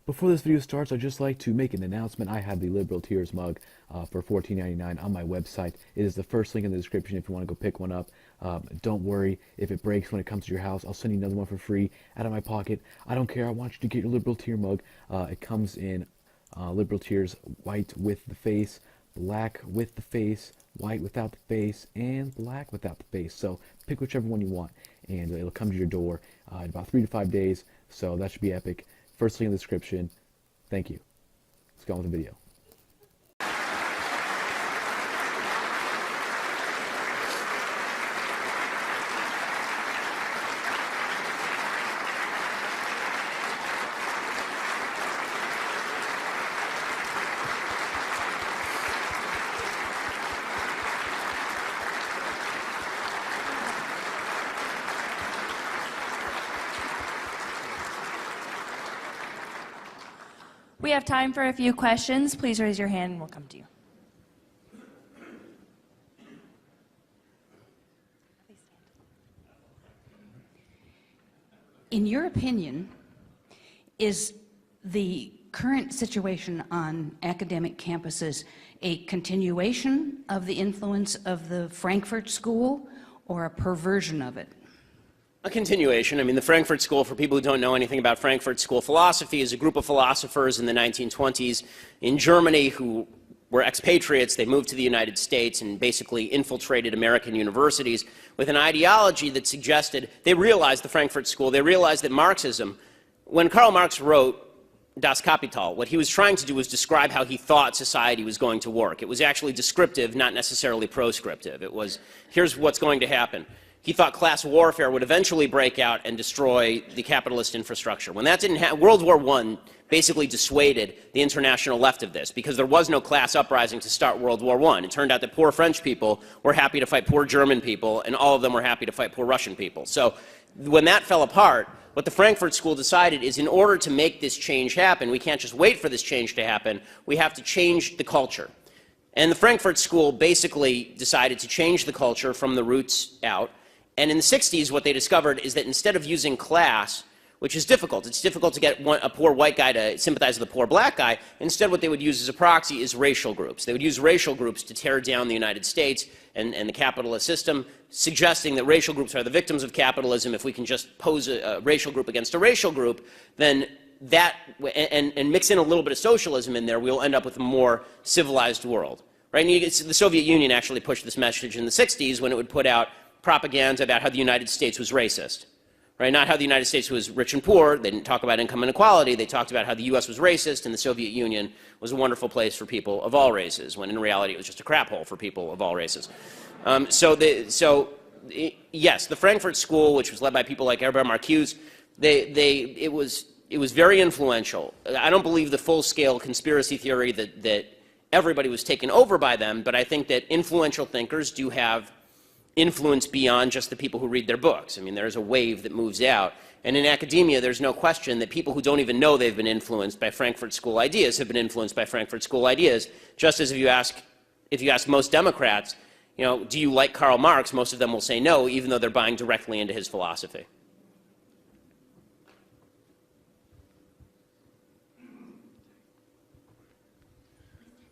Before this video starts, I'd just like to make an announcement. I have the Liberal Tears mug for $14.99 on my website. It is the first link in the description if you want to go pick one up. Don't worry if it breaks when it comes to your house. I'll send you another one for free out of my pocket. I don't care. I want you to get your Liberal Tear mug. It comes in Liberal Tears white with the face, black with the face, white without the face, and black without the face. So pick whichever one you want, and it'll come to your door in about 3 to 5 days. So that should be epic. First link in the description. Thank you. Let's go on with the video. We have time for a few questions. Please raise your hand and we'll come to you. In your opinion, is the current situation on academic campuses a continuation of the influence of the Frankfurt School or a perversion of it? A continuation. I mean, the Frankfurt School, for people who don't know anything about Frankfurt School philosophy, is a group of philosophers in the 1920s in Germany who were expatriates. They moved to the United States and basically infiltrated American universities with an ideology that suggested, they realized, the Frankfurt School, they realized that Marxism, when Karl Marx wrote Das Kapital, what he was trying to do was describe how he thought society was going to work. It was actually descriptive, not necessarily proscriptive. It was, here's what's going to happen. He thought class warfare would eventually break out and destroy the capitalist infrastructure. When that didn't happen, World War I basically dissuaded the international left of this because there was no class uprising to start World War I. It turned out that poor French people were happy to fight poor German people, and all of them were happy to fight poor Russian people. So when that fell apart, what the Frankfurt School decided is, in order to make this change happen, we can't just wait for this change to happen, we have to change the culture. And the Frankfurt School basically decided to change the culture from the roots out. And in the 60s, what they discovered is that instead of using class, which is difficult, it's difficult to get a poor white guy to sympathize with a poor black guy, instead what they would use as a proxy is racial groups. They would use racial groups to tear down the United States and the capitalist system, suggesting that racial groups are the victims of capitalism. If we can just pose a racial group against a racial group, then that, and mix in a little bit of socialism in there, we'll end up with a more civilized world. Right? And the Soviet Union actually pushed this message in the 60s when it would put out propaganda about how the United States was racist, right? Not how the United States was rich and poor. They didn't talk about income inequality. They talked about how the U.S. was racist and the Soviet Union was a wonderful place for people of all races, when in reality it was just a crap hole for people of all races. Yes, the Frankfurt School, which was led by people like Herbert Marcuse, it was very influential. I don't believe the full-scale conspiracy theory that everybody was taken over by them, but I think that influential thinkers do have influence beyond just the people who read their books. I mean, there's a wave that moves out. And in academia, there's no question that people who don't even know they've been influenced by Frankfurt School ideas have been influenced by Frankfurt School ideas. Just as if you ask most Democrats, you know, do you like Karl Marx, most of them will say no, even though they're buying directly into his philosophy.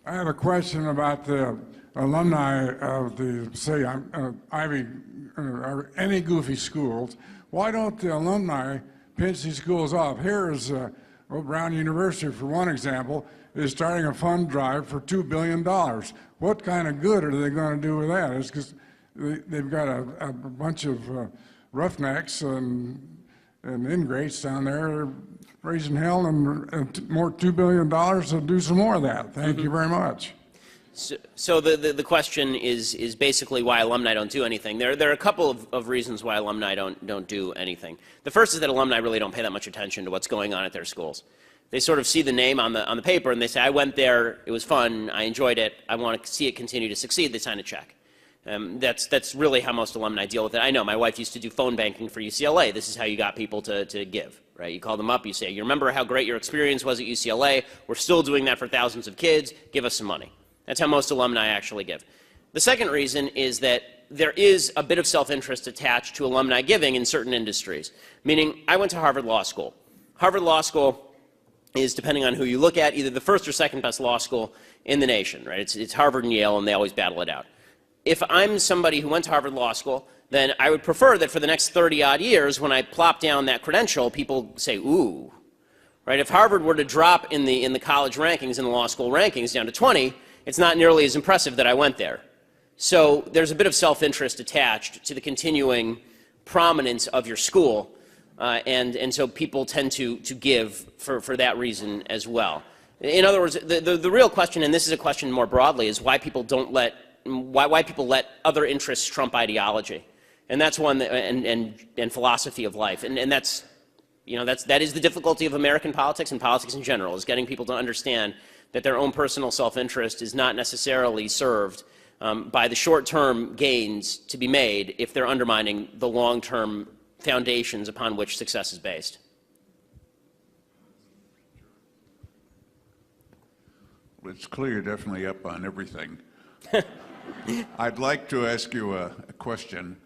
I have a question about the alumni of the, say, Ivy, or any goofy schools. Why don't the alumni pinch these schools off? Here is Brown University, for one example, is starting a fund drive for $2 billion. What kind of good are they going to do with that? It's because they've got a bunch of roughnecks and ingrates down there raising hell, and more $2 billion to do some more of that. Thank you very much. So the question is basically why alumni don't do anything. There are a couple of reasons why alumni don't do anything. The first is that alumni really don't pay that much attention to what's going on at their schools. They sort of see the name on the paper and they say, I went there, it was fun, I enjoyed it, I want to see it continue to succeed. They sign a check. That's really how most alumni deal with it. I know, my wife used to do phone banking for UCLA. This is how you got people to give, right? You call them up, you say, you remember how great your experience was at UCLA? We're still doing that for thousands of kids, give us some money. That's how most alumni actually give. The second reason is that there is a bit of self-interest attached to alumni giving in certain industries, meaning I went to Harvard Law School. Harvard Law School is, depending on who you look at, either the first or second best law school in the nation, right? It's Harvard and Yale, and they always battle it out. If I'm somebody who went to Harvard Law School, then I would prefer that for the next 30-odd years, when I plop down that credential, people say, ooh, right? If Harvard were to drop in the college rankings, in the law school rankings, down to 20, it's not nearly as impressive that I went there. So there's a bit of self-interest attached to the continuing prominence of your school, and so people tend to give for that reason as well. In other words, the real question, and this is a question more broadly, is why people why people let other interests trump ideology, and that's one that, and philosophy of life, and that's, you know, that is the difficulty of American politics and politics in general, is getting people to understand that their own personal self-interest is not necessarily served by the short-term gains to be made if they're undermining the long-term foundations upon which success is based. Well, it's clear you're definitely up on everything. I'd like to ask you a question,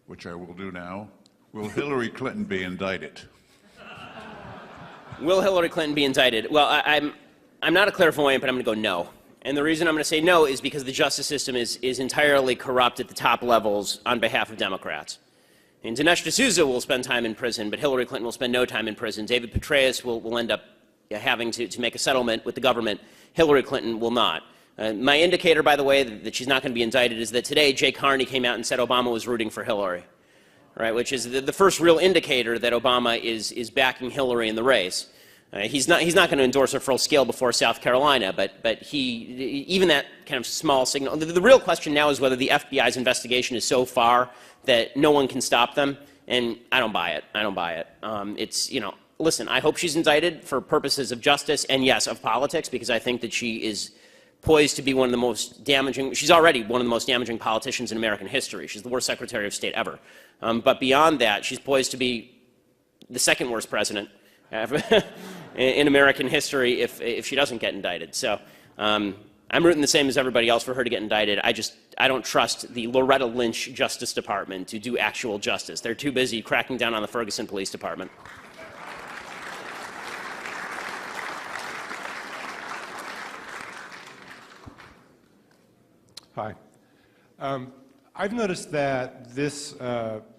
which I will do now. Will Hillary Clinton be indicted? Will Hillary Clinton be indicted? Well, I'm not a clairvoyant, but I'm going to go no. And the reason I'm going to say no is because the justice system is entirely corrupt at the top levels on behalf of Democrats. And Dinesh D'Souza will spend time in prison, but Hillary Clinton will spend no time in prison. David Petraeus will end up having to make a settlement with the government. Hillary Clinton will not. My indicator, by the way, that she's not going to be indicted is that today Jay Carney came out and said Obama was rooting for Hillary, right? Which is the first real indicator that Obama is backing Hillary in the race. He's not going to endorse her full scale before South Carolina, but even that kind of small signal. The real question now is whether the FBI's investigation is so far that no one can stop them, and I don't buy it. I don't buy it. It's, you know, listen, I hope she's indicted for purposes of justice and, yes, of politics, because I think that she is poised to be one of the most damaging, she's already one of the most damaging politicians in American history. She's the worst Secretary of State ever. But beyond that, she's poised to be the second worst president in American history if she doesn't get indicted. So I'm rooting the same as everybody else for her to get indicted. I don't trust the Loretta Lynch Justice Department to do actual justice. They're too busy cracking down on the Ferguson Police Department. Hi. I've noticed that this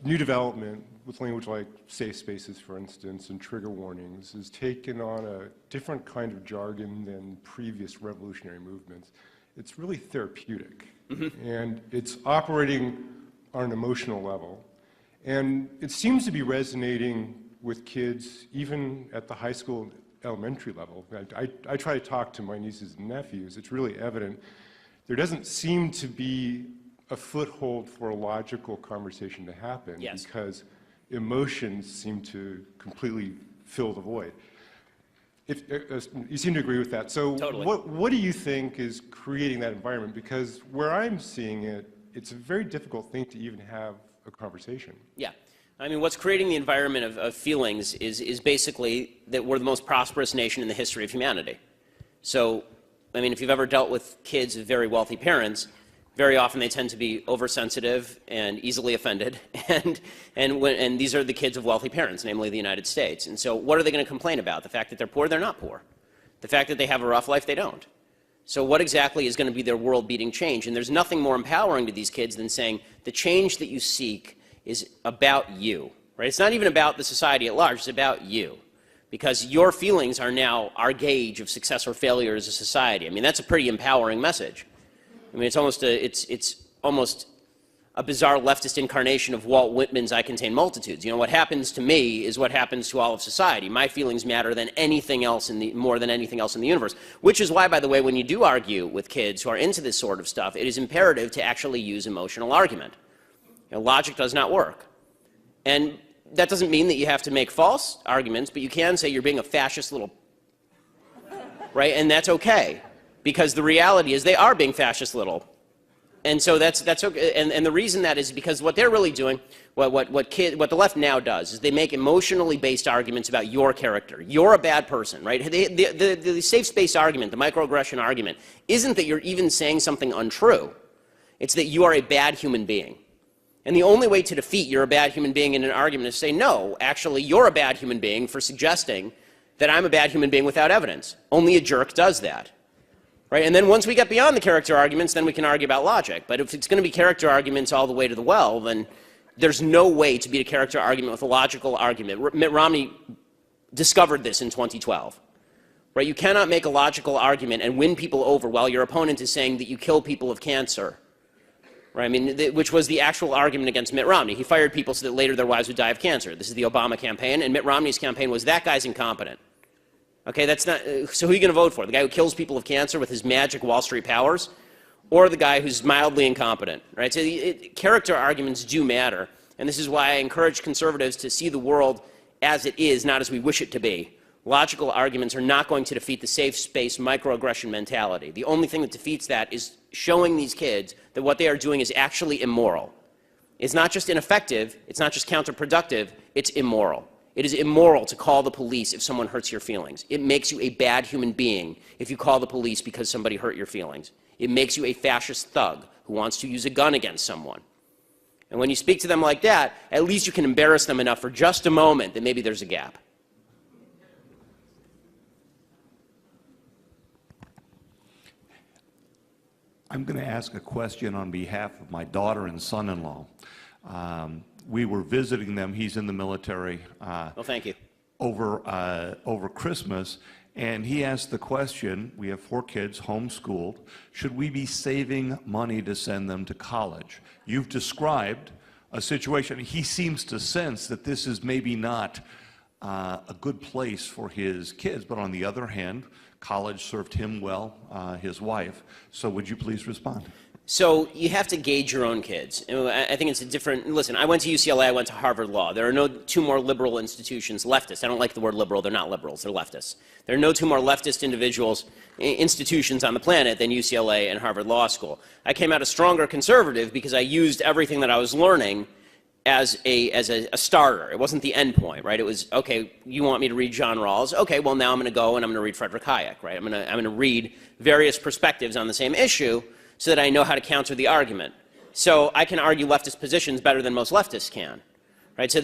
new development with language like safe spaces, for instance, and trigger warnings has taken on a different kind of jargon than previous revolutionary movements. It's really therapeutic, and it's operating on an emotional level. And it seems to be resonating with kids even at the high school and elementary level. I try to talk to my nieces and nephews. It's really evident. There doesn't seem to be a foothold for a logical conversation to happen, yes, because emotions seem to completely fill the void. You seem to agree with that. So totally. What do you think is creating that environment? Because where I'm seeing it, it's a very difficult thing to even have a conversation. Yeah. I mean, what's creating the environment of feelings is basically that we're the most prosperous nation in the history of humanity. So, I mean, if you've ever dealt with kids of very wealthy parents, very often they tend to be oversensitive and easily offended, and these are the kids of wealthy parents, namely the United States. And so what are they going to complain about? The fact that they're poor? They're not poor. The fact that they have a rough life? They don't. So what exactly is going to be their world-beating change? And there's nothing more empowering to these kids than saying the change that you seek is about you, right? It's not even about the society at large. It's about you. Because your feelings are now our gauge of success or failure as a society. I mean, that's a pretty empowering message. I mean, it's almost a bizarre leftist incarnation of Walt Whitman's I Contain Multitudes. You know, what happens to me is what happens to all of society. My feelings matter than anything else more than anything else in the universe. Which is why, by the way, when you do argue with kids who are into this sort of stuff, it is imperative to actually use emotional argument. You know, logic does not work. And that doesn't mean that you have to make false arguments, but you can say you're being a fascist little, right? And that's okay, because the reality is they are being fascist little. And so that's okay. And the reason that is because what they're really doing, what the left now does, is they make emotionally based arguments about your character. You're a bad person, right? The safe space argument, the microaggression argument, isn't that you're even saying something untrue. It's that you are a bad human being. And the only way to defeat you're a bad human being in an argument is to say, no, actually, you're a bad human being for suggesting that I'm a bad human being without evidence. Only a jerk does that. Right? And then once we get beyond the character arguments, then we can argue about logic. But if it's going to be character arguments all the way to the well, then there's no way to beat a character argument with a logical argument. Mitt Romney discovered this in 2012. Right? You cannot make a logical argument and win people over while your opponent is saying that you kill people of cancer. Right? I mean, which was the actual argument against Mitt Romney. He fired people so that later their wives would die of cancer. This is the Obama campaign, and Mitt Romney's campaign was that guy's incompetent. Okay, that's not, so who are you going to vote for? The guy who kills people of cancer with his magic Wall Street powers, or the guy who's mildly incompetent, right? So character arguments do matter, and this is why I encourage conservatives to see the world as it is, not as we wish it to be. Logical arguments are not going to defeat the safe space microaggression mentality. The only thing that defeats that is showing these kids that what they are doing is actually immoral. It's not just ineffective, it's not just counterproductive, it's immoral. It is immoral to call the police if someone hurts your feelings. It makes you a bad human being if you call the police because somebody hurt your feelings. It makes you a fascist thug who wants to use a gun against someone. And when you speak to them like that, at least you can embarrass them enough for just a moment that maybe there's a gap. I'm going to ask a question on behalf of my daughter and son-in-law. We were visiting them. He's in the military. Well, thank you. Over Christmas, and he asked the question, we have 4 kids homeschooled, should we be saving money to send them to college? You've described a situation. He seems to sense that this is maybe not a good place for his kids, but on the other hand, college served him well, his wife. So would you please respond? So you have to gauge your own kids. I think it's a different, listen, I went to UCLA, I went to Harvard Law. There are no 2 more liberal institutions, leftists. I don't like the word liberal, they're not liberals, they're leftists. There are no 2 more leftist institutions on the planet than UCLA and Harvard Law School. I came out a stronger conservative because I used everything that I was learning as a starter. It wasn't the end point, right? It was, okay, you want me to read John Rawls? Okay, well now I'm going to go and I'm going to read Frederick Hayek, right? I'm going to read various perspectives on the same issue so that I know how to counter the argument. So I can argue leftist positions better than most leftists can, right? So,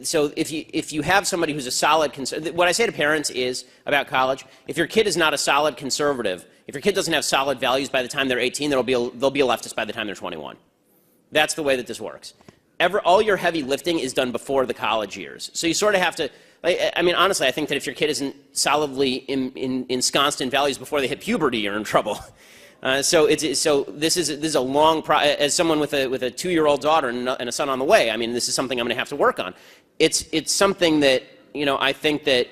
so if you have somebody who's a solid conservative, what I say to parents is about college, if your kid is not a solid conservative, if your kid doesn't have solid values by the time they're 18, they'll be a leftist by the time they're 21. That's the way that this works. All your heavy lifting is done before the college years. So you sort of have to, I mean, honestly, I think that if your kid isn't solidly ensconced in values before they hit puberty, you're in trouble. So this is a long process. As someone with a 2-year-old daughter and a son on the way, I mean, this is something I'm going to have to work on. It's something that, you know, I think that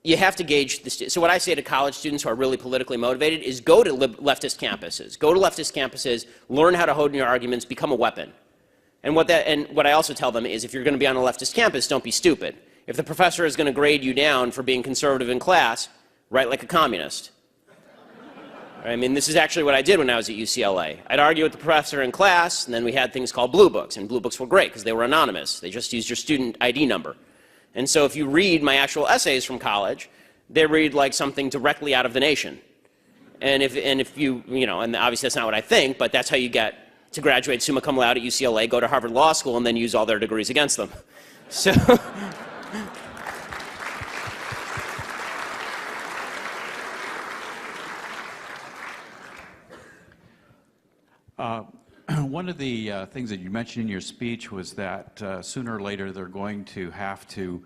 you have to gauge this. So what I say to college students who are really politically motivated is go to leftist campuses. Go to leftist campuses, learn how to hone your arguments, become a weapon. And what I also tell them is if you're going to be on a leftist campus, don't be stupid. If the professor is going to grade you down for being conservative in class, write like a communist. I mean, this is actually what I did when I was at UCLA. I'd argue with the professor in class, and then we had things called blue books, and blue books were great because they were anonymous. They just used your student ID number. And so if you read my actual essays from college, they read like something directly out of The Nation. And if you know, and obviously that's not what I think, but that's how you get to graduate summa cum laude at UCLA, go to Harvard Law School, and then use all their degrees against them. So. One of the things that you mentioned in your speech was that sooner or later they're going to have to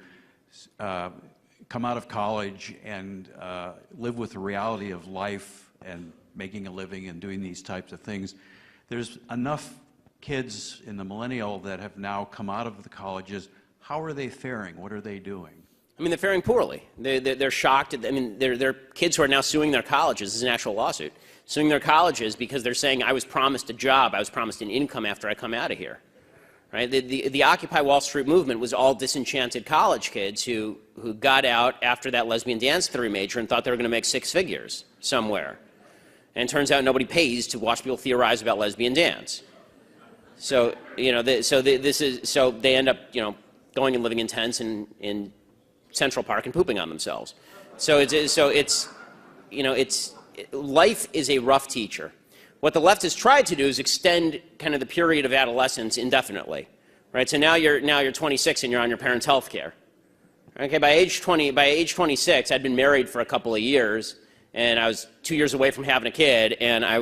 come out of college and live with the reality of life and making a living and doing these types of things. There's enough kids in the millennial that have now come out of the colleges. How are they faring? What are they doing? I mean, they're faring poorly. They're shocked. I mean, they're kids who are now suing their colleges. This is an actual lawsuit. Suing their colleges because they're saying, I was promised a job, I was promised an income after I come out of here. Right? The Occupy Wall Street movement was all disenchanted college kids who got out after that lesbian dance theory major and thought they were going to make 6 figures somewhere. And it turns out nobody pays to watch people theorize about lesbian dance. So, you know, so they end up, you know, going and living in tents in Central Park and pooping on themselves. Life is a rough teacher. What the left has tried to do is extend kind of the period of adolescence indefinitely, right? So now you're 26 and you're on your parents' health care, Okay, by age 26, I'd been married for a couple of years, and I was 2 years away from having a kid, and I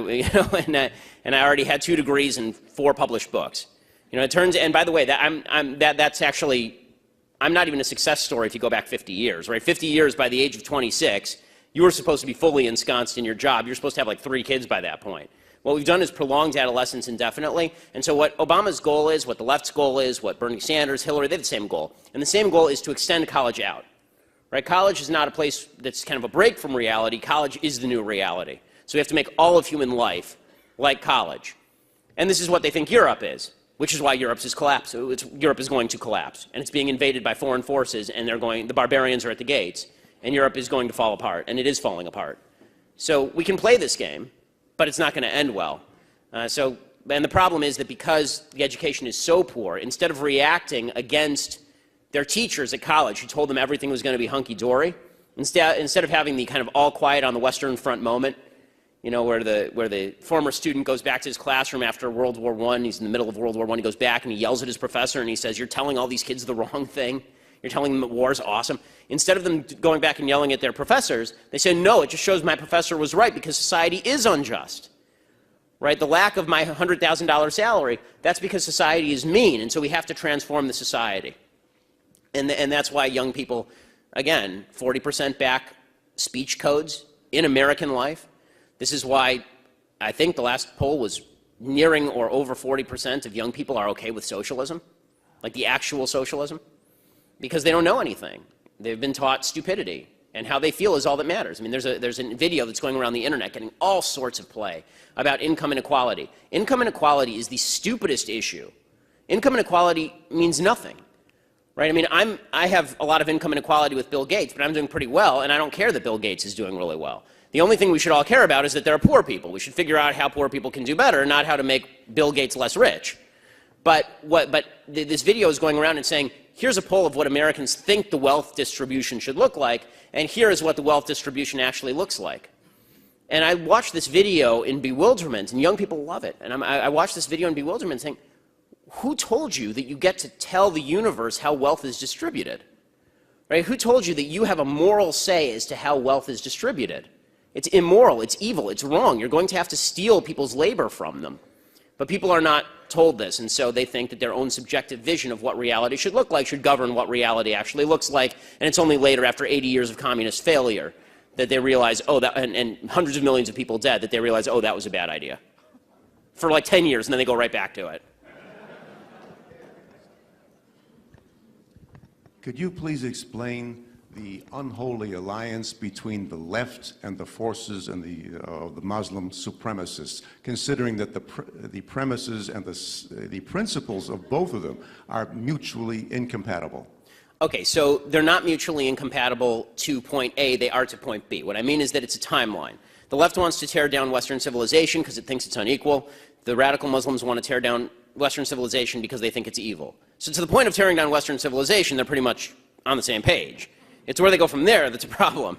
already had 2 degrees and 4 published books. It turns, and by the way, that's actually, I'm not even a success story if you go back 50 years, right? 50 years by the age of 26, you were supposed to be fully ensconced in your job. You're supposed to have like 3 kids by that point. What we've done is prolonged adolescence indefinitely. And so what Obama's goal is, what the left's goal is, what Bernie Sanders, Hillary, they have the same goal. And the same goal is to extend college out. Right? College is not a place that's kind of a break from reality. College is the new reality. So we have to make all of human life like college. And this is what they think Europe is, which is why Europe is Europe is going to collapse. And it's being invaded by foreign forces, and the barbarians are at the gates. And Europe is going to fall apart, and it is falling apart. So we can play this game, but it's not going to end well. And the problem is that because the education is so poor, instead of reacting against their teachers at college who told them everything was going to be hunky-dory, instead of having the kind of all quiet on the Western Front moment, where the former student goes back to his classroom after World War I, he's in the middle of World War I, he goes back and he yells at his professor and he says, "You're telling all these kids the wrong thing. You're telling them that war's awesome." Instead of them going back and yelling at their professors, they say, "No, it just shows my professor was right because society is unjust." Right? The lack of my $100,000 salary, that's because society is mean, and so we have to transform the society. And that's why young people, again, 40% back speech codes in American life. This is why I think the last poll was nearing or over 40% of young people are okay with socialism, like the actual socialism, because they don't know anything. They've been taught stupidity, and how they feel is all that matters. I mean, there's a video that's going around the internet getting all sorts of play about income inequality. Income inequality is the stupidest issue. Income inequality means nothing. Right? I mean, I have a lot of income inequality with Bill Gates, but I'm doing pretty well, and I don't care that Bill Gates is doing really well. The only thing we should all care about is that there are poor people. We should figure out how poor people can do better, not how to make Bill Gates less rich. But this video is going around and saying, here's a poll of what Americans think the wealth distribution should look like, and here is what the wealth distribution actually looks like. And I watched this video in bewilderment, and young people love it. And I watched this video in bewilderment saying, who told you that you get to tell the universe how wealth is distributed? Right? Who told you that you have a moral say as to how wealth is distributed? It's immoral, it's evil, it's wrong. You're going to have to steal people's labor from them. But people are not told this, and so they think that their own subjective vision of what reality should look like should govern what reality actually looks like, and it's only later, after 80 years of communist failure, that they realize, oh, and hundreds of millions of people dead, that they realize, oh, that was a bad idea. For like 10 years, and then they go right back to it. Could you please explain the unholy alliance between the left and the forces and the Muslim supremacists, considering that the premises and the principles of both of them are mutually incompatible? Okay, so they're not mutually incompatible to point A, they are to point B. What I mean is that it's a timeline. The left wants to tear down Western civilization because it thinks it's unequal. The radical Muslims want to tear down Western civilization because they think it's evil. So to the point of tearing down Western civilization, they're pretty much on the same page. It's where they go from there that's a problem.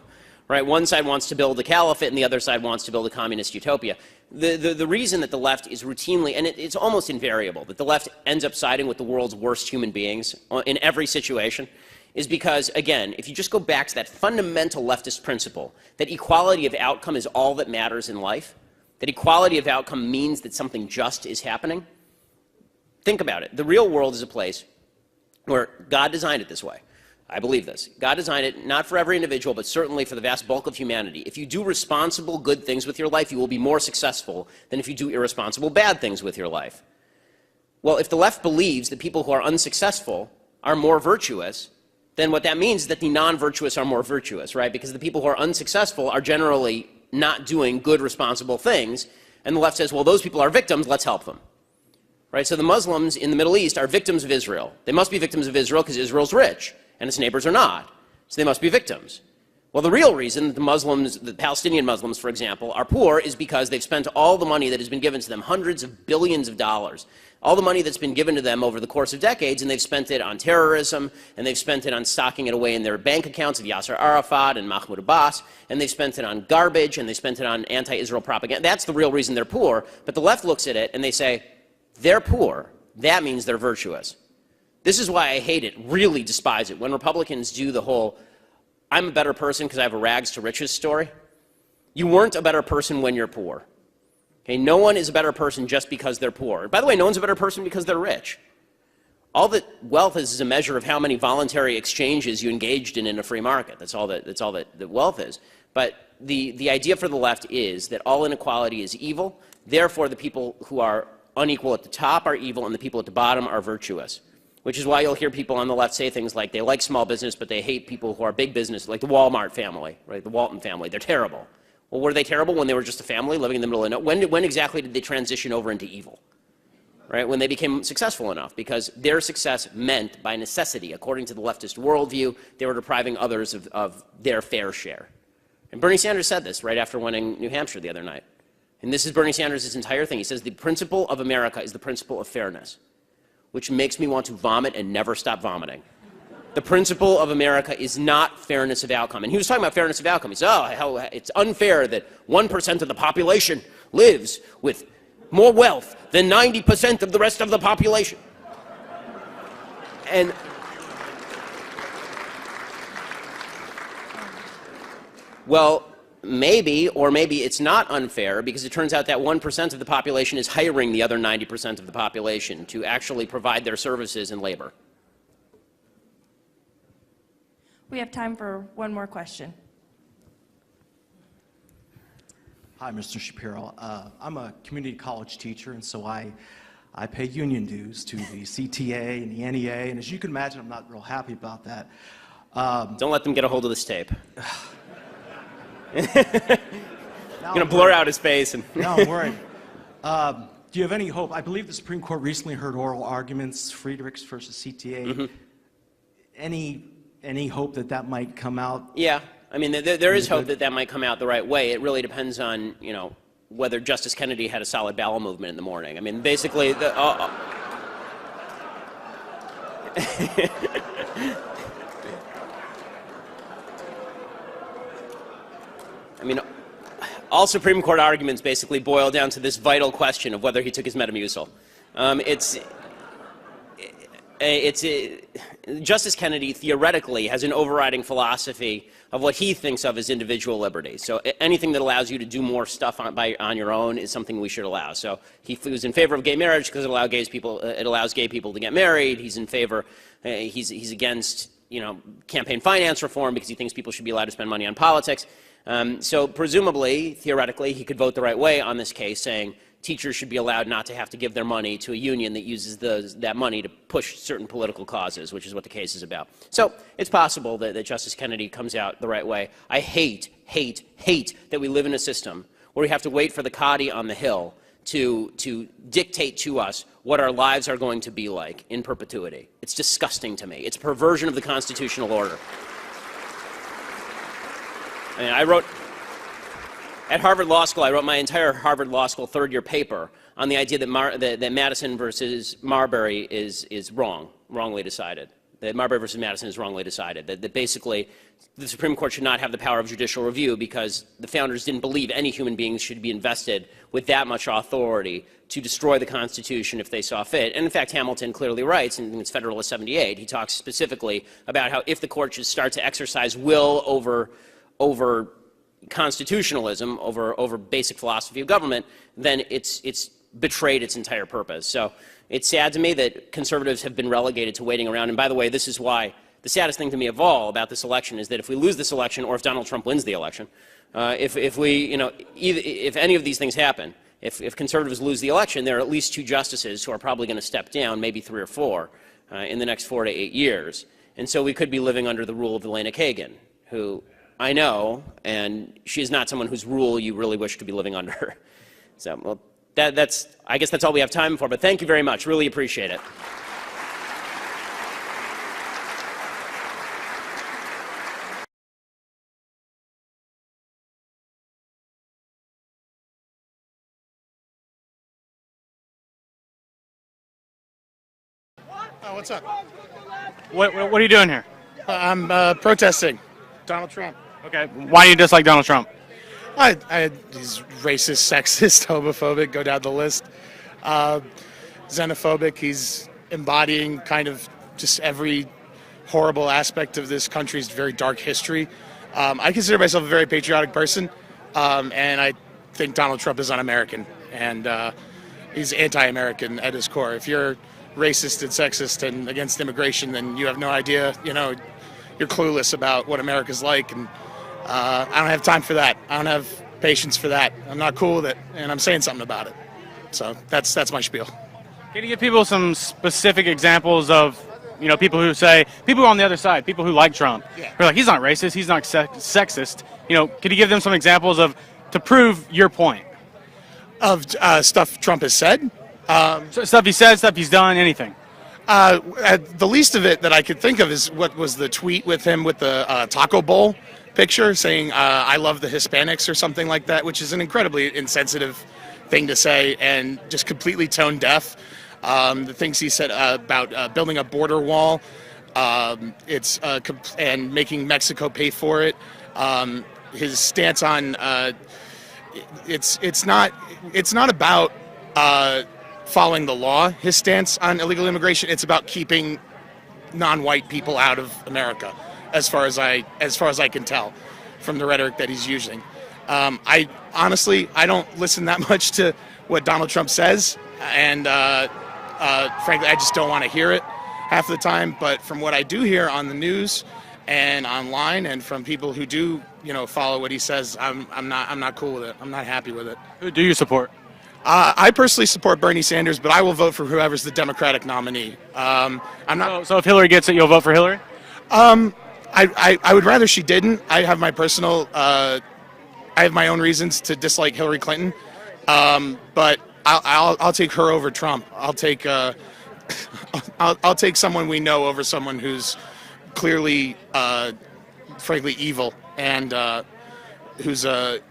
Right? One side wants to build a caliphate and the other side wants to build a communist utopia. The reason that the left is routinely, and it's almost invariable, that the left ends up siding with the world's worst human beings in every situation is because, again, if you just go back to that fundamental leftist principle that equality of outcome is all that matters in life, that equality of outcome means that something just is happening, think about it. The real world is a place where God designed it this way. I believe this. God designed it not for every individual, but certainly for the vast bulk of humanity. If you do responsible, good things with your life, you will be more successful than if you do irresponsible, bad things with your life. Well, if the left believes that people who are unsuccessful are more virtuous, then what that means is that the non-virtuous are more virtuous, right? Because the people who are unsuccessful are generally not doing good, responsible things, and the left says, well, those people are victims, let's help them. Right? So the Muslims in the Middle East are victims of Israel. They must be victims of Israel because Israel's rich, and its neighbors are not. So they must be victims. Well, the real reason the Muslims, the Palestinian Muslims, for example, are poor is because they've spent all the money that has been given to them, hundreds of billions of dollars, all the money that's been given to them over the course of decades, and they've spent it on terrorism, and they've spent it on stocking it away in their bank accounts of Yasser Arafat and Mahmoud Abbas, and they've spent it on garbage, and they spent it on anti-Israel propaganda. That's the real reason they're poor. But the left looks at it and they say, they're poor. That means they're virtuous. This is why I hate it, really despise it, when Republicans do the whole, I'm a better person because I have a rags to riches story. You weren't a better person when you're poor. Okay, no one is a better person just because they're poor. By the way, no one's a better person because they're rich. All that wealth is a measure of how many voluntary exchanges you engaged in a free market. That's all that wealth is. But the idea for the left is that all inequality is evil. Therefore, the people who are unequal at the top are evil, and the people at the bottom are virtuous. Which is why you'll hear people on the left say things like they like small business, but they hate people who are big business, like the Walmart family, right? The Walton family. They're terrible. Well, were they terrible when they were just a family living in the middle of nowhere? When exactly did they transition over into evil? Right? When they became successful enough, because their success meant, by necessity, according to the leftist worldview, they were depriving others of their fair share. And Bernie Sanders said this right after winning New Hampshire the other night. And this is Bernie Sanders' entire thing. He says, the principle of America is the principle of fairness, which makes me want to vomit and never stop vomiting. The principle of America is not fairness of outcome. And he was talking about fairness of outcome. He said, oh, it's unfair that 1% of the population lives with more wealth than 90% of the rest of the population. And well, maybe, or maybe it's not unfair, because it turns out that 1% of the population is hiring the other 90% of the population to actually provide their services and labor. We have time for one more question. Hi, Mr. Shapiro. I'm a community college teacher, and so I pay union dues to the CTA and the NEA, and as you can imagine, I'm not real happy about that. Don't let them get a hold of this tape. You're going to blur out his face. And no, I'm worried. Do you have any hope? I believe the Supreme Court recently heard oral arguments, Friedrichs versus CTA. Mm-hmm. Any hope that that might come out? Yeah. I mean, there is hope that that might come out the right way. It really depends on, whether Justice Kennedy had a solid bowel movement in the morning. I mean, basically, all Supreme Court arguments basically boil down to this vital question of whether he took his Metamucil. Justice Kennedy theoretically has an overriding philosophy of what he thinks of as individual liberty. So anything that allows you to do more stuff on your own is something we should allow. So he was in favor of gay marriage because it allows gay people to get married. He's in favor. He's against campaign finance reform because he thinks people should be allowed to spend money on politics. So presumably, theoretically, he could vote the right way on this case, saying teachers should be allowed not to have to give their money to a union that uses that money to push certain political causes, which is what the case is about. So it's possible that Justice Kennedy comes out the right way. I hate that we live in a system where we have to wait for the Qadi on the Hill to dictate to us what our lives are going to be like in perpetuity. It's disgusting to me. It's a perversion of the constitutional order. I mean, at Harvard Law School, I wrote my entire Harvard Law School third-year paper on the idea that Madison versus Marbury is wrongly decided. That Marbury versus Madison is wrongly decided. That basically the Supreme Court should not have the power of judicial review because the founders didn't believe any human beings should be invested with that much authority to destroy the Constitution if they saw fit. And in fact, Hamilton clearly writes in his Federalist 78, he talks specifically about how if the court should start to exercise will over constitutionalism, over basic philosophy of government, then it's betrayed its entire purpose. So it's sad to me that conservatives have been relegated to waiting around. And by the way, this is why the saddest thing to me of all about this election is that if we lose this election, or if Donald Trump wins the election, if any of these things happen, if conservatives lose the election, there are at least 2 justices who are probably going to step down, maybe 3 or 4, in the next 4 to 8 years. And so we could be living under the rule of Elena Kagan, who I know, and she is not someone whose rule you really wish to be living under. So, well, I guess that's all we have time for, but thank you very much. Really appreciate it. Oh, what's up? What are you doing here? I'm protesting Donald Trump. Okay. Why do you dislike Donald Trump? He's racist, sexist, homophobic, go down the list. Xenophobic. He's embodying kind of just every horrible aspect of this country's very dark history. I consider myself a very patriotic person, and I think Donald Trump is un-American, and he's anti-American at his core. If you're racist and sexist and against immigration, then you have no idea, you're clueless about what America's like, and I don't have time for that. I don't have patience for that. I'm not cool with it, and I'm saying something about it. So that's my spiel. Can you give people some specific examples of, people who are on the other side, people who like Trump, who are like, he's not racist, he's not sexist. Could you give them some examples to prove your point? Of stuff Trump has said? Stuff he said, stuff he's done, anything. The least of it that I could think of is what was the tweet with him with the taco bowl picture saying, I love the Hispanics or something like that, which is an incredibly insensitive thing to say and just completely tone deaf. The things he said about building a border wall, and making Mexico pay for it. His stance on it's not about following the law. His stance on illegal immigration, it's about keeping non-white people out of America, as far as I can tell from the rhetoric that he's using. I honestly don't listen that much to what Donald Trump says, and frankly, I just don't want to hear it half the time. But from what I do hear on the news and online, and from people who do, follow what he says, I'm not cool with it. I'm not happy with it. Who do you support? I personally support Bernie Sanders, but I will vote for whoever's the Democratic nominee. I'm not. So if Hillary gets it, you'll vote for Hillary? I would rather she didn't. I have my personal. I have my own reasons to dislike Hillary Clinton, but I'll take her over Trump. I'll take I'll take someone we know over someone who's clearly, frankly, evil and who's and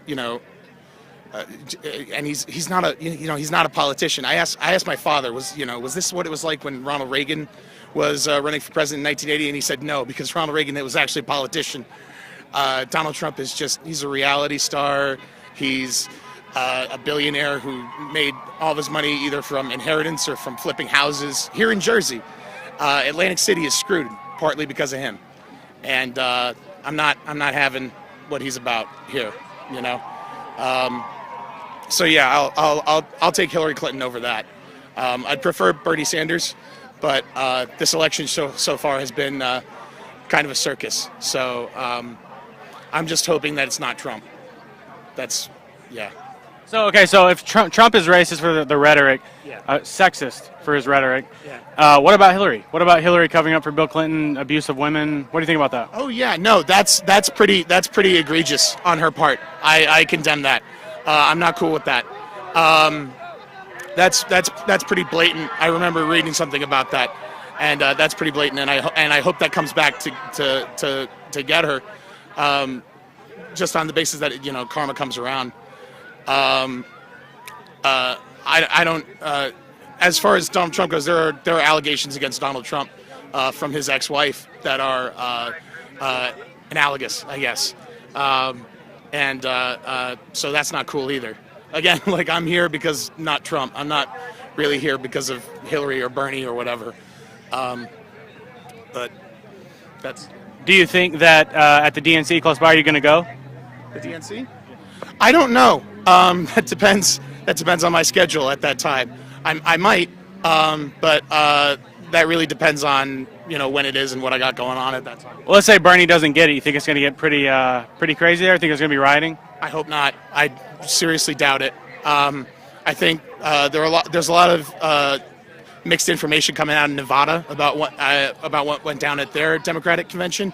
he's not a politician. I asked my father, was this what it was like when Ronald Reagan was running for president in 1980, and he said no, because Ronald Reagan was actually a politician. Donald Trump he's a reality star. He's a billionaire who made all of his money either from inheritance or from flipping houses here in Jersey. Atlantic City is screwed partly because of him, and I'm not having what he's about here. So yeah, I'll take Hillary Clinton over that. I'd prefer Bernie Sanders, but this election so far has been kind of a circus. So I'm just hoping that it's not Trump. Yeah. So if Trump is racist for the rhetoric, sexist for his rhetoric, what about Hillary? What about Hillary covering up for Bill Clinton, abuse of women? What do you think about that? Oh yeah, no, that's pretty egregious on her part. I condemn that. I'm not cool with that. That's pretty blatant. I remember reading something about that, and that's pretty blatant. And I hope that comes back to get her, just on the basis that karma comes around. I don't. As far as Donald Trump goes, there are allegations against Donald Trump from his ex-wife that are analogous, I guess. So that's not cool either. Again, I'm here because not Trump. I'm not really here because of Hillary or Bernie or whatever. But that's. Do you think that at the DNC close by, you're going to go? The DNC? I don't know. That depends. That depends on my schedule at that time. I might, but that really depends on when it is and what I got going on at that time. Well, let's say Bernie doesn't get it. You think it's going to get pretty crazy there? Think there's going to be rioting? I hope not. I seriously doubt it. I think there's a lot of mixed information coming out in Nevada about what went down at their Democratic convention,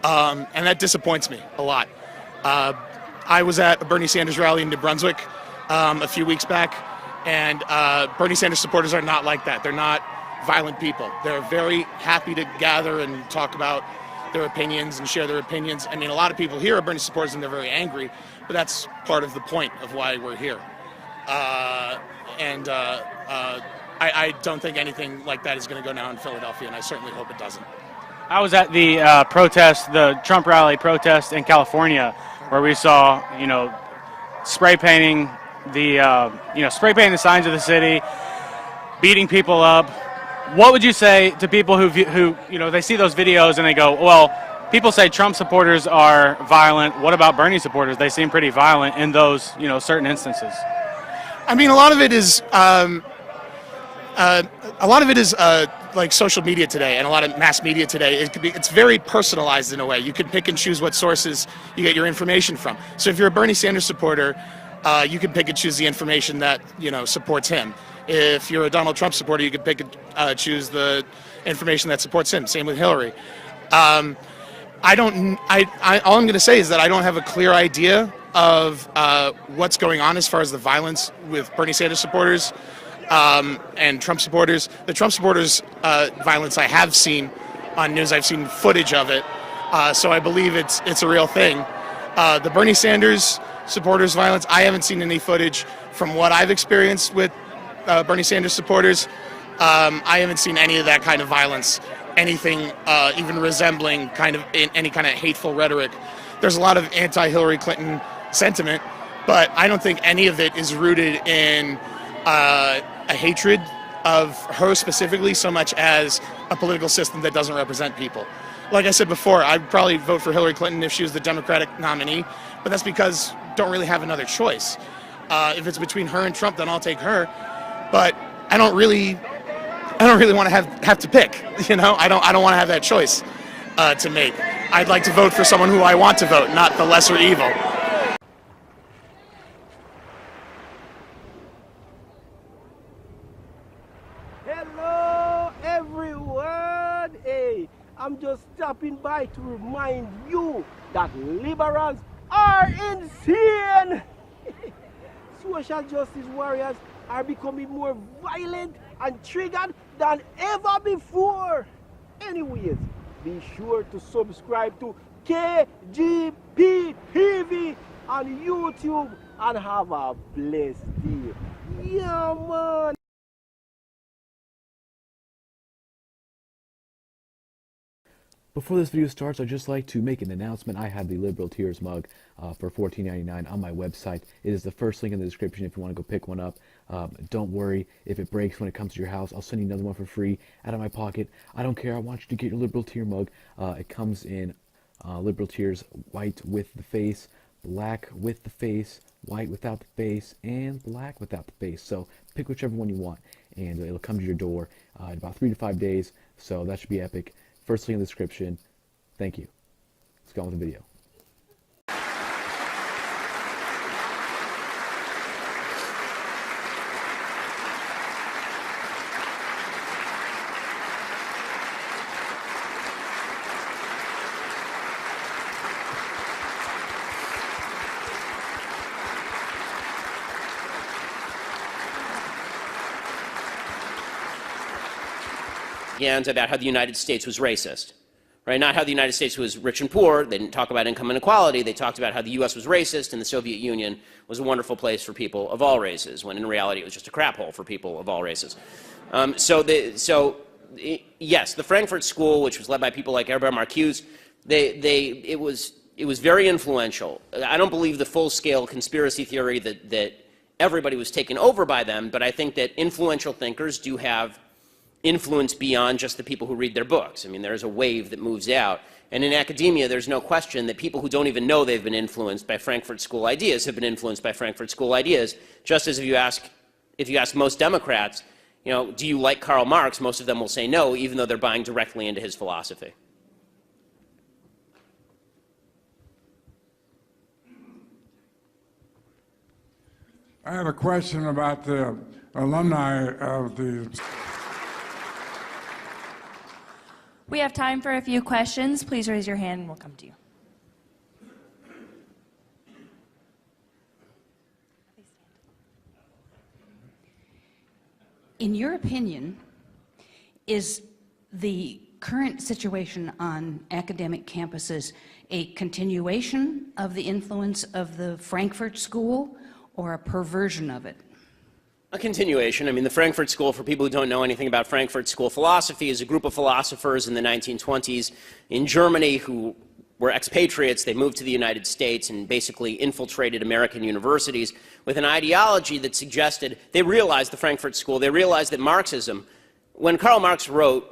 and that disappoints me a lot. I was at a Bernie Sanders rally in New Brunswick a few weeks back, and Bernie Sanders supporters are not like that. They're not violent people. They're very happy to gather and talk about their opinions and share their opinions. I mean, a lot of people here are Bernie supporters and they're very angry, but that's part of the point of why we're here. I don't think anything like that is going to go down in Philadelphia, and I certainly hope it doesn't. I was at the the Trump rally protest in California, where we saw, spray painting the signs of the city, beating people up, what would you say to people who they see those videos and they go, well, people say Trump supporters are violent. What about Bernie supporters? They seem pretty violent in those, certain instances. I mean, a lot of it is like social media today, and a lot of mass media today. It's very personalized in a way. You can pick and choose what sources you get your information from. So if you're a Bernie Sanders supporter, you can pick and choose the information that supports him. If you're a Donald Trump supporter, you can pick and choose the information that supports him. Same with Hillary. All I'm going to say is that I don't have a clear idea of what's going on as far as the violence with Bernie Sanders supporters and Trump supporters. The Trump supporters violence I have seen on news. I've seen footage of it, so I believe it's a real thing. The Bernie Sanders supporters violence, I haven't seen any footage from what I've experienced with Bernie Sanders supporters. I haven't seen any of that kind of violence, anything even resembling any kind of hateful rhetoric. There's a lot of anti-Hillary Clinton sentiment, but I don't think any of it is rooted in a hatred of her specifically so much as a political system that doesn't represent people. Like I said before, I'd probably vote for Hillary Clinton if she was the Democratic nominee, but that's because I don't really have another choice. If it's between her and Trump, then I'll take her. But I don't really want to have to pick. I don't want to have that choice to make. I'd like to vote for someone who I want to vote, not the lesser evil. Hello, everyone. Hey, I'm just stopping by to remind you that liberals are insane. Social justice warriors are becoming more violent and triggered than ever before. Anyways, be sure to subscribe to KGP TV on YouTube and have a blessed day. Yeah, man. Before this video starts, I'd just like to make an announcement. I have the Liberal Tears mug for $14.99 on my website. It is the first link in the description if you want to go pick one up. Don't worry if it breaks when it comes to your house. I'll send you another one for free out of my pocket. I don't care. I want you to get your Liberal Tear mug. It comes in Liberal Tears white with the face, black with the face, white without the face, and black without the face. So pick whichever one you want, and it'll come to your door in about 3 to 5 days. So that should be epic. First link in the description. Thank you. Let's go on with the video. About how the United States was racist, right? Not how the United States was rich and poor. They didn't talk about income inequality. They talked about how the U.S. was racist and the Soviet Union was a wonderful place for people of all races, when in reality it was just a crap hole for people of all races. Yes, the Frankfurt School, which was led by people like Herbert Marcuse, it was very influential. I don't believe the full-scale conspiracy theory that everybody was taken over by them, but I think that influential thinkers do have influence beyond just the people who read their books. I mean, there's a wave that moves out. And in academia, there's no question that people who don't even know they've been influenced by Frankfurt School ideas have been influenced by Frankfurt School ideas. Just as if you ask most Democrats, do you like Karl Marx? Most of them will say no, even though they're buying directly into his philosophy. I have a question about the alumni of the... We have time for a few questions. Please raise your hand and we'll come to you. In your opinion, is the current situation on academic campuses a continuation of the influence of the Frankfurt School or a perversion of it? A continuation. I mean, the Frankfurt School, for people who don't know anything about Frankfurt School philosophy, is a group of philosophers in the 1920s in Germany who were expatriates. They moved to the United States and basically infiltrated American universities with an ideology that suggested, they realized, the Frankfurt School, they realized that Marxism when Karl Marx wrote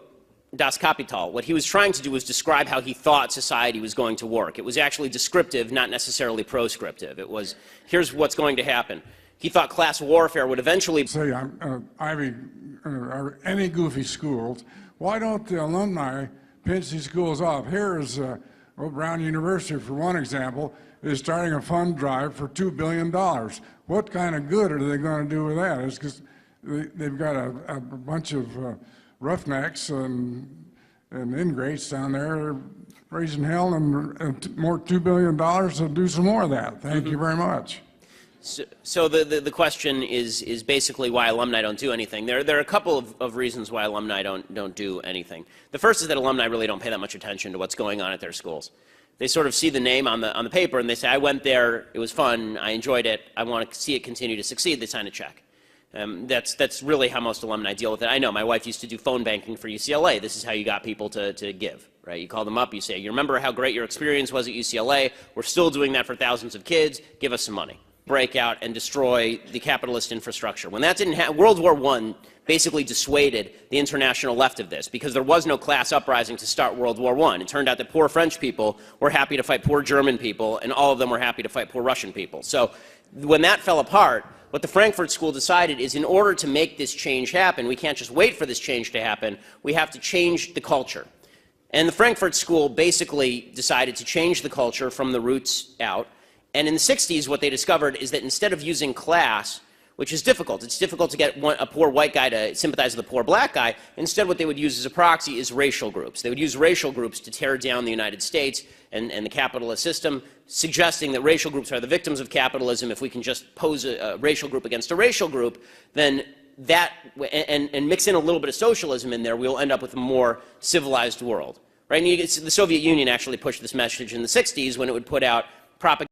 Das Kapital, what he was trying to do was describe how he thought society was going to work. It was actually descriptive, not necessarily proscriptive. It was, here's what's going to happen. He thought class warfare would eventually... Say, Ivy, or any goofy schools, why don't the alumni pinch these schools off? Here is Brown University, for one example, is starting a fund drive for $2 billion. What kind of good are they going to do with that? It's because they've got a bunch of roughnecks and ingrates down there raising hell, and more $2 billion to do some more of that. Thank you very much. So the question is basically why alumni don't do anything. There are a couple of reasons why alumni don't do anything. The first is that alumni really don't pay that much attention to what's going on at their schools. They sort of see the name on the paper and they say, I went there, it was fun, I enjoyed it, I want to see it continue to succeed. They sign a check. That's really how most alumni deal with it. I know, my wife used to do phone banking for UCLA. This is how you got people to give, right? You call them up, you say, you remember how great your experience was at UCLA? We're still doing that for thousands of kids. Give us some money. Break out and destroy the capitalist infrastructure. When that didn't happen, World War I basically dissuaded the international left of this because there was no class uprising to start World War I. It turned out that poor French people were happy to fight poor German people, and all of them were happy to fight poor Russian people. So when that fell apart, what the Frankfurt School decided is in order to make this change happen, we can't just wait for this change to happen, we have to change the culture. And the Frankfurt School basically decided to change the culture from the roots out. And in the 60s, what they discovered is that instead of using class, which is difficult, it's difficult to get a poor white guy to sympathize with a poor black guy, instead what they would use as a proxy is racial groups. They would use racial groups to tear down the United States and the capitalist system, suggesting that racial groups are the victims of capitalism. If we can just pose a racial group against a racial group, then that, and mix in a little bit of socialism in there, we'll end up with a more civilized world. Right? And the Soviet Union actually pushed this message in the 60s when it would put out propaganda